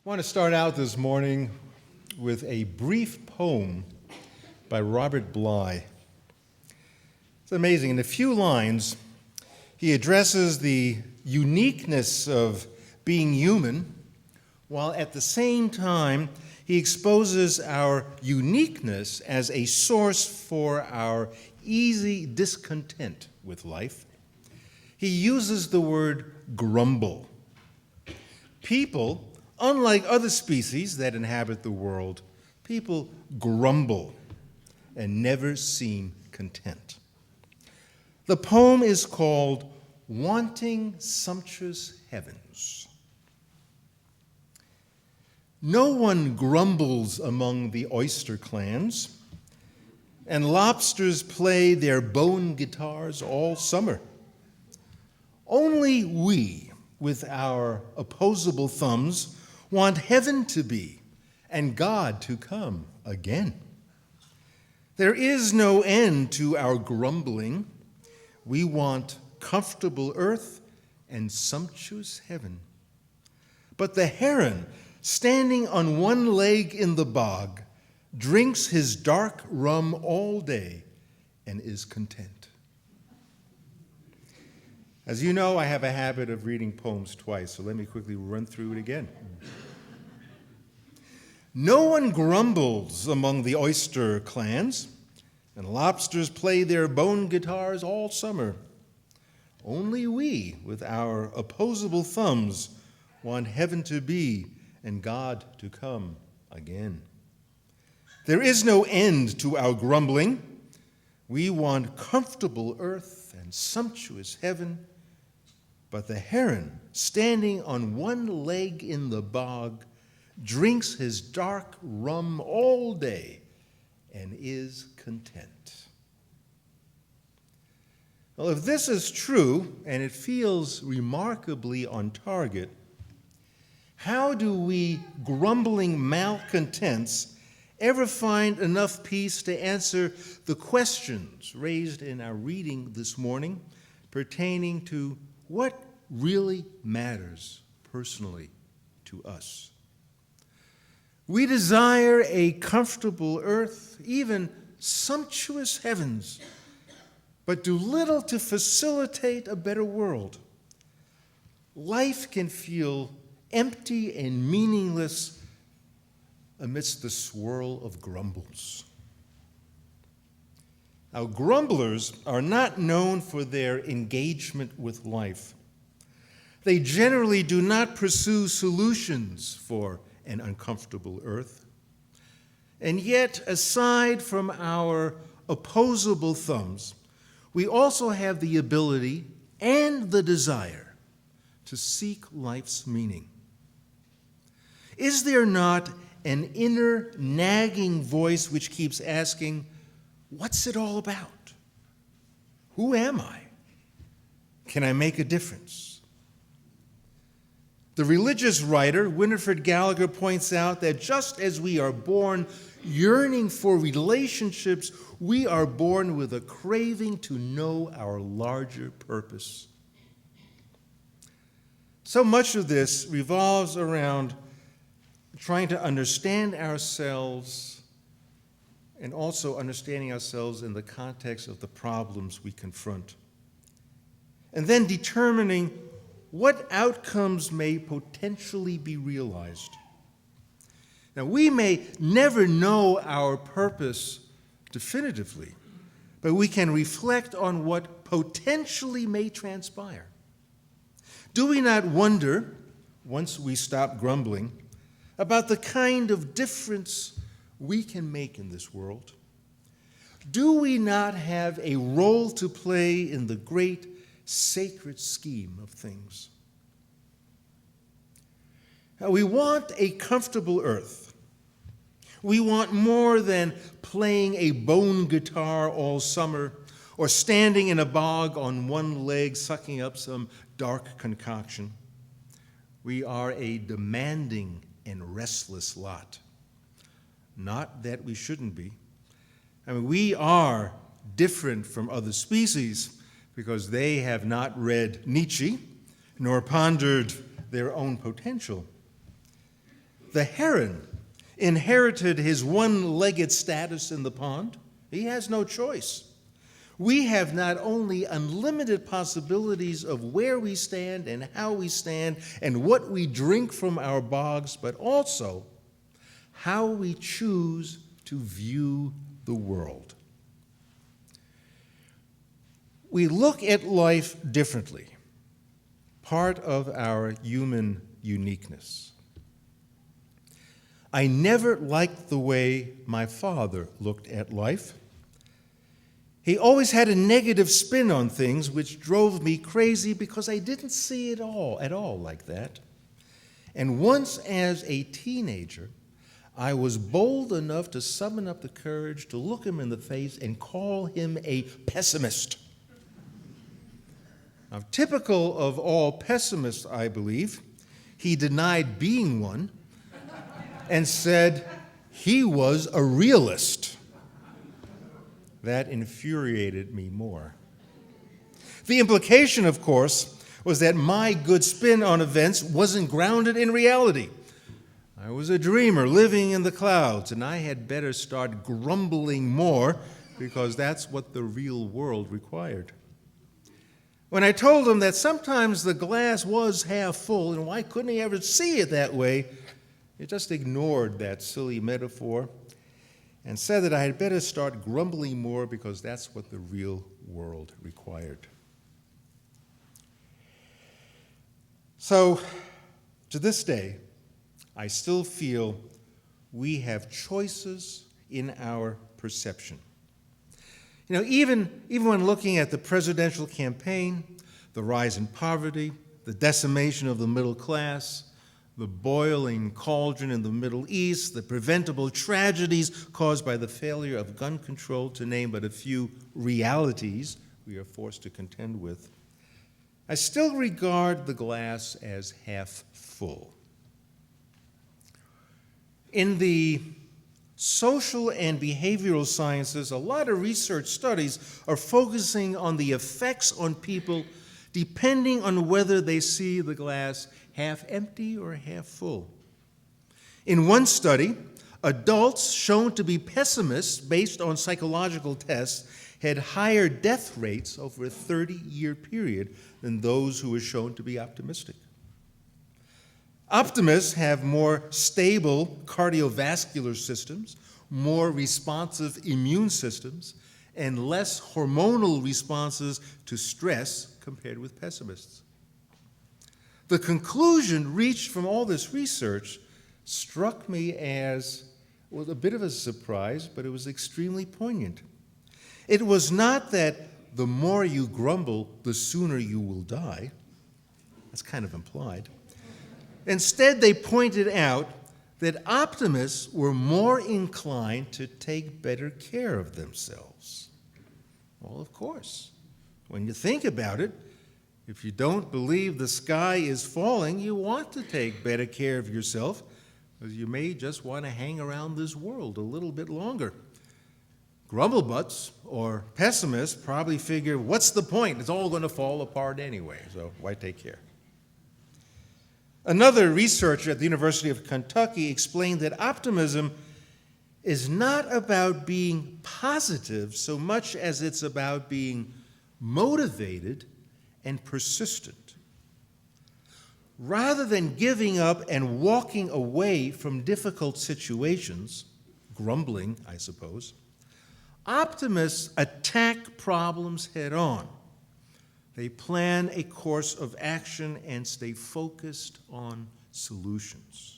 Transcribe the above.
I want to start out this morning with a brief poem by Robert Bly. It's amazing. In a few lines, he addresses the uniqueness of being human, while at the same time, he exposes our uniqueness as a source for our easy discontent with life. He uses the word grumble. People, unlike other species that inhabit the world, people grumble and never seem content. The poem is called Wanting Sumptuous Heavens. No one grumbles among the oyster clans, and lobsters play their bone guitars all summer. Only we, with our opposable thumbs, want heaven to be and God to come again. There is no end to our grumbling. We want comfortable earth and sumptuous heaven. But the heron, standing on one leg in the bog, drinks his dark rum all day and is content. As you know, I have a habit of reading poems twice, so let me quickly run through it again. No one grumbles among the oyster clans, and lobsters play their bone guitars all summer. Only we, with our opposable thumbs, want heaven to be and God to come again. There is no end to our grumbling. We want comfortable earth and sumptuous heaven. But the heron, standing on one leg in the bog, drinks his dark rum all day and is content. Well, if this is true, and it feels remarkably on target, how do we grumbling malcontents ever find enough peace to answer the questions raised in our reading this morning pertaining to what really matters personally to us? We desire a comfortable earth, even sumptuous heavens, but do little to facilitate a better world. Life can feel empty and meaningless amidst the swirl of grumbles. Now, grumblers are not known for their engagement with life. They generally do not pursue solutions for an uncomfortable earth. And yet, aside from our opposable thumbs, we also have the ability and the desire to seek life's meaning. Is there not an inner nagging voice which keeps asking, what's it all about? Who am I? Can I make a difference? The religious writer, Winifred Gallagher, points out that just as we are born yearning for relationships, we are born with a craving to know our larger purpose. So much of this revolves around trying to understand ourselves and also understanding ourselves in the context of the problems we confront. And then determining what outcomes may potentially be realized. Now, we may never know our purpose definitively, but we can reflect on what potentially may transpire. Do we not wonder, once we stop grumbling, about the kind of difference we can make in this world? Do we not have a role to play in the great sacred scheme of things? Now, we want a comfortable earth. We want more than playing a bone guitar all summer or standing in a bog on one leg sucking up some dark concoction. We are a demanding and restless lot. Not that we shouldn't be. I mean, we are different from other species because they have not read Nietzsche nor pondered their own potential. the heron inherited his one-legged status in the pond. He has no choice. We have not only unlimited possibilities of where we stand and how we stand and what we drink from our bogs, but also how we choose to view the world. We look at life differently, part of our human uniqueness. I never liked the way my father looked at life. He always had a negative spin on things, which drove me crazy because I didn't see it at all like that. And once as a teenager, I was bold enough to summon up the courage to look him in the face and call him a pessimist. Now, typical of all pessimists, I believe, he denied being one and said he was a realist. That infuriated me more. The implication, of course, was that my good spin on events wasn't grounded in reality. I was a dreamer living in the clouds, and I had better start grumbling more because that's what the real world required. When I told him that sometimes the glass was half full, and why couldn't he ever see it that way, he just ignored that silly metaphor and said that I had better start grumbling more because that's what the real world required. So, to this day, I still feel we have choices in our perception. Even when looking at the presidential campaign, the rise in poverty, the decimation of the middle class, the boiling cauldron in the Middle East, the preventable tragedies caused by the failure of gun control, to name but a few realities we are forced to contend with, I still regard the glass as half full. In the social and behavioral sciences, a lot of research studies are focusing on the effects on people depending on whether they see the glass half empty or half full. In one study, adults shown to be pessimists based on psychological tests had higher death rates over a 30-year period than those who were shown to be optimistic. Optimists have more stable cardiovascular systems, more responsive immune systems, and less hormonal responses to stress compared with pessimists. The conclusion reached from all this research struck me as a bit of a surprise, but it was extremely poignant. It was not that the more you grumble, the sooner you will die. That's kind of implied. Instead, they pointed out that optimists were more inclined to take better care of themselves. Well, of course. When you think about it, if you don't believe the sky is falling, you want to take better care of yourself, because you may just want to hang around this world a little bit longer. Grumblebutts or pessimists probably figure, what's the point? It's all going to fall apart anyway, so why take care? Another researcher at the University of Kentucky explained that optimism is not about being positive so much as it's about being motivated and persistent. Rather than giving up and walking away from difficult situations, grumbling, I suppose, optimists attack problems head on. They plan a course of action and stay focused on solutions.